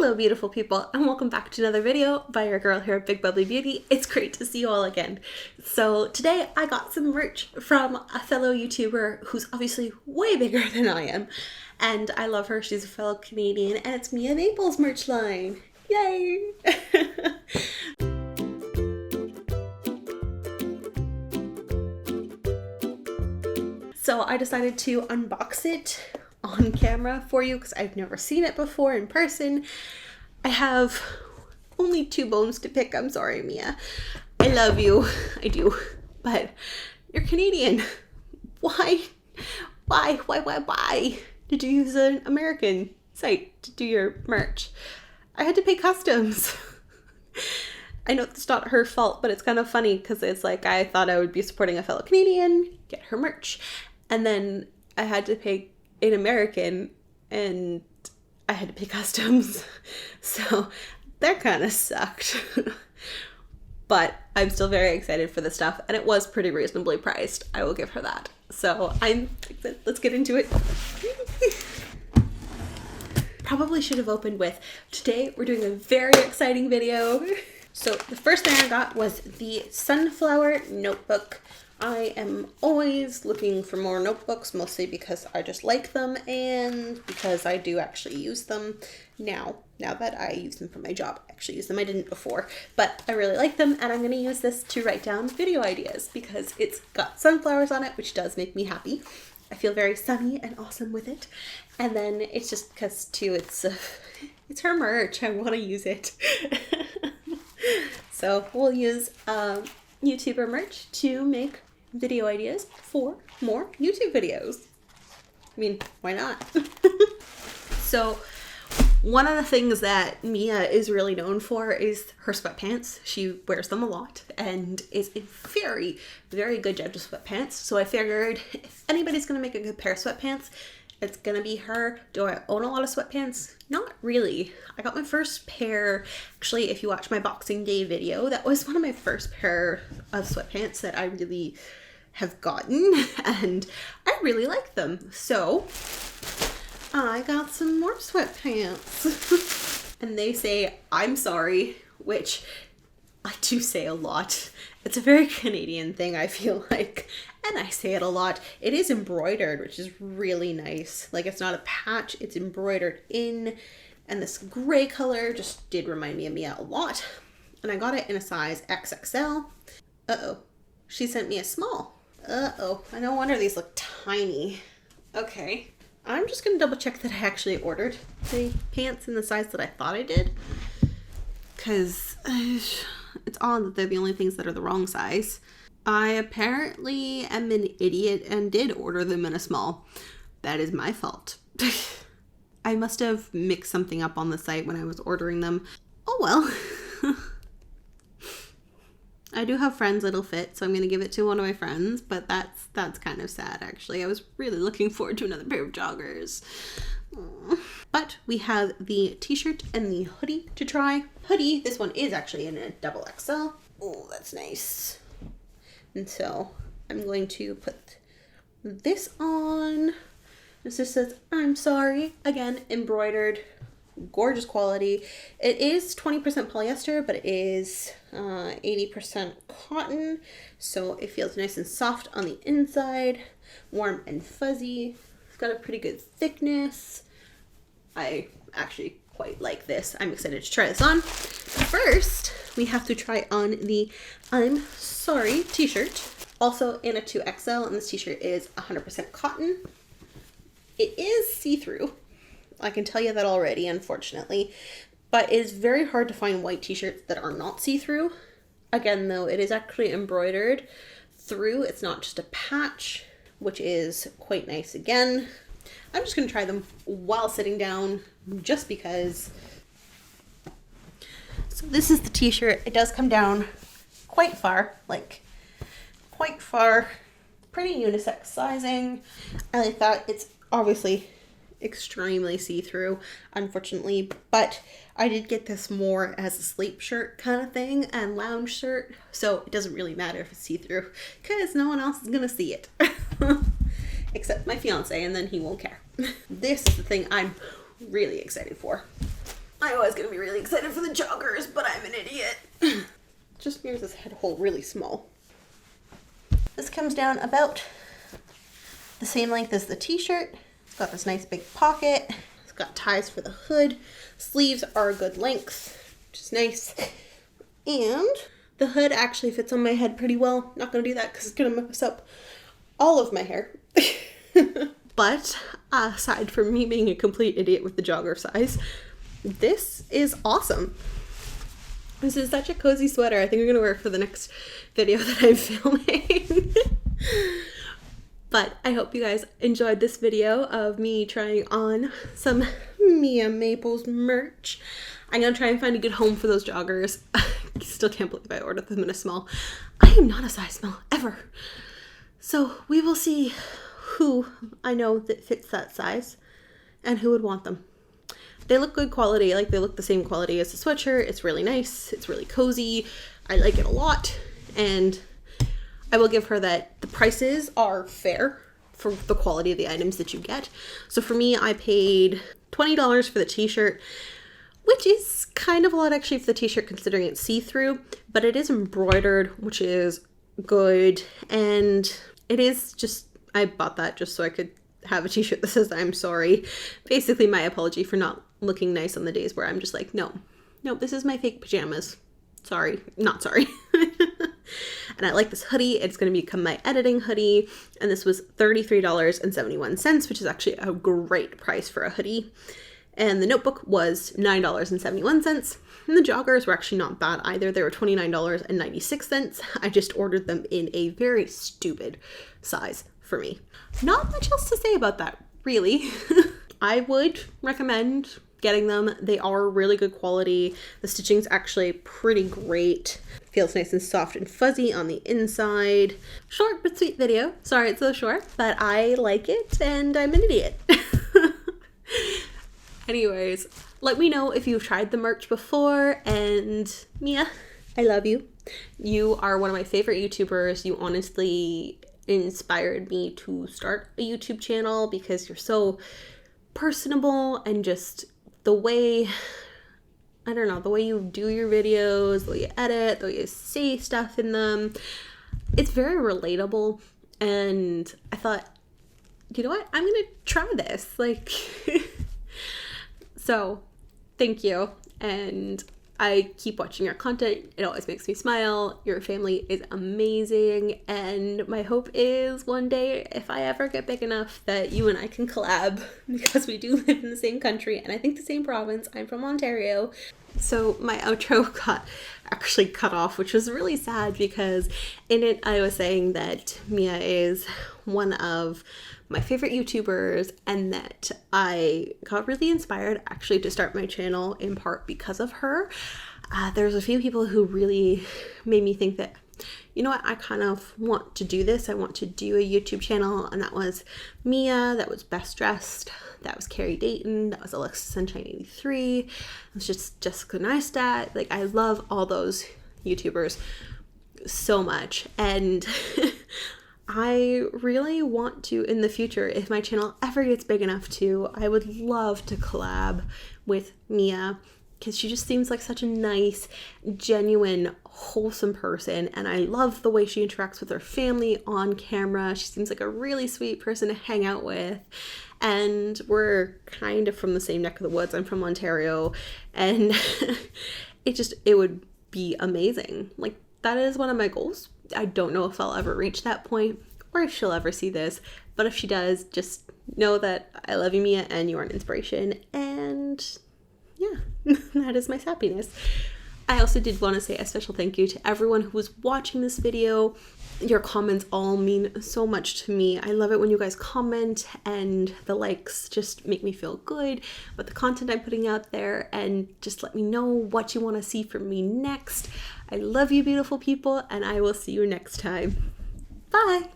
Hello beautiful people, and welcome back to another video by your girl here at Big Bubbly Beauty. It's great to see you all again. So today I got some merch from a fellow YouTuber who's obviously way bigger than I am, and I love her. She's a fellow Canadian, and it's Mia Naples merch line. Yay! So I decided to unbox it on camera for you because I've never seen it before in person. I have only 2 bones to pick. I'm sorry, Mia. I love you. I do. But you're Canadian. Why did you use an American site to do your merch? I had to pay customs. I know it's not her fault, but it's kind of funny because it's like I thought I would be supporting a fellow Canadian, get her merch, and then I had to pay in American and I had to pay customs. So that kind of sucked. But I'm still very excited for the stuff, and it was pretty reasonably priced. I will give her that. So let's get into it. Probably should have opened with, today we're doing a very exciting video. So the first thing I got was the Sunflower Notebook. I am always looking for more notebooks, mostly because I just like them and because I do actually use them now that I use them for my job. I actually use them. I didn't before, but I really like them, and I'm going to use this to write down video ideas because it's got sunflowers on it, which does make me happy. I feel very sunny and awesome with it. And then it's just because too, it's her merch. I want to use it. So we'll use YouTuber merch to make video ideas for more YouTube videos. I mean, why not? So one of the things that Mia is really known for is her sweatpants. She wears them a lot and is a very, very good judge of sweatpants. So I figured if anybody's going to make a good pair of sweatpants, it's going to be her. Do I own a lot of sweatpants? Not really. I got my first pair, actually, if you watch my Boxing Day video, that was one of my first pair of sweatpants that I really have gotten, and I really like them. So I got some more sweatpants. And they say, "I'm sorry," which I do say a lot. It's a very Canadian thing, I feel like. And I say it a lot. It is embroidered, which is really nice. Like, it's not a patch, it's embroidered in. And this gray color just did remind me of Mia a lot. And I got it in a size XXL. Uh-oh. She sent me a small. Uh-oh. No wonder these look tiny. Okay. I'm just going to double check that I actually ordered the pants in the size that I thought I did. Because it's odd that they're the only things that are the wrong size. I apparently am an idiot and did order them in a small. That is my fault. I must have mixed something up on the site when I was ordering them. Oh well. I do have friends that'll fit, so I'm going to give it to one of my friends, but that's kind of sad, actually. I was really looking forward to another pair of joggers. Aww. But we have the t-shirt and the hoodie to try. Hoodie, this one is actually in a XXL. Oh, that's nice. And so I'm going to put this on. This just says, "I'm sorry." Again, embroidered, gorgeous quality. It is 20% polyester, but it is 80% cotton. So it feels nice and soft on the inside, warm and fuzzy. It's got a pretty good thickness. I actually quite like this. I'm excited to try this on. First, we have to try on the "I'm sorry" t-shirt. Also in a 2XL, and this t-shirt is 100% cotton. It is see-through. I can tell you that already, unfortunately. But it is very hard to find white t-shirts that are not see-through. Again, though, it is actually embroidered through. It's not just a patch, which is quite nice again. I'm just going to try them while sitting down, just because. So this is the t-shirt. It does come down quite far, pretty unisex sizing. I like that. It's obviously extremely see-through, unfortunately, but I did get this more as a sleep shirt kind of thing and lounge shirt, so it doesn't really matter if it's see-through because no one else is gonna see it except my fiance, and then he won't care. This is the thing I'm really excited for. I was gonna be really excited for the joggers, but I'm an idiot. Just here's this head hole really small. This comes down about the same length as the t-shirt. It's got this nice big pocket. It's got ties for the hood. Sleeves are a good length, which is nice. And the hood actually fits on my head pretty well. Not gonna do that because it's gonna mess up all of my hair. But aside from me being a complete idiot with the jogger size, this is awesome. This is such a cozy sweater. I think I'm gonna wear it for the next video that I'm filming. But I hope you guys enjoyed this video of me trying on some Mia Maples merch. I'm gonna try and find a good home for those joggers. I still can't believe I ordered them in a small. I am not a size small, ever. So we will see who I know that fits that size and who would want them. They look good quality, like they look the same quality as the sweatshirt. It's really nice, it's really cozy. I like it a lot, and I will give her that the prices are fair for the quality of the items that you get. So for me, I paid $20 for the t-shirt, which is kind of a lot actually for the t-shirt considering it's see-through, but it is embroidered, which is good. And it is just, I bought that just so I could have a t-shirt that says I'm sorry. Basically my apology for not looking nice on the days where I'm just like, no, this is my fake pajamas. Sorry, not sorry. And I like this hoodie. It's going to become my editing hoodie. And this was $33.71, which is actually a great price for a hoodie. And the notebook was $9.71. And the joggers were actually not bad either. They were $29.96. I just ordered them in a very stupid size for me. Not much else to say about that, really. I would recommend getting them. They are really good quality. The stitching's actually pretty great. Feels nice and soft and fuzzy on the inside. Short but sweet video. Sorry it's so short, but I like it and I'm an idiot. Anyways, let me know if you've tried the merch before, and Mia, I love you. You are one of my favorite YouTubers. You honestly inspired me to start a YouTube channel because you're so personable, and just the way, I don't know, the way you do your videos, the way you edit, the way you say stuff in them, it's very relatable. And I thought, you know what, I'm gonna try this, like so thank you, and I keep watching your content. It always makes me smile. Your family is amazing, and my hope is one day, if I ever get big enough, that you and I can collab, because we do live in the same country and I think the same province. I'm from Ontario. So my outro got actually cut off, which was really sad, because in it I was saying that Mia is one of my favorite YouTubers, and that I got really inspired actually to start my channel in part because of her. There's a few people who really made me think that, you know what, I kind of want to do this. I want to do a YouTube channel, and that was Mia, that was Best Dressed, that was Carrie Dayton, that was Alexa Sunshine 83, it was just Jessica Neistat. Like, I love all those YouTubers so much, and I really want to, in the future, if my channel ever gets big enough to, I would love to collab with Mia, because she just seems like such a nice, genuine, wholesome person, and I love the way she interacts with her family on camera. She seems like a really sweet person to hang out with, and we're kind of from the same neck of the woods. I'm from Ontario, and it would be amazing. Like, that is one of my goals. I don't know if I'll ever reach that point or if she'll ever see this, but if she does, just know that I love you, Mia, and you are an inspiration, and yeah, that is my happiness. I also did want to say a special thank you to everyone who was watching this video. Your comments all mean so much to me. I love it when you guys comment, and the likes just make me feel good about the content I'm putting out there, and just let me know what you want to see from me next. I love you, beautiful people, and I will see you next time. Bye!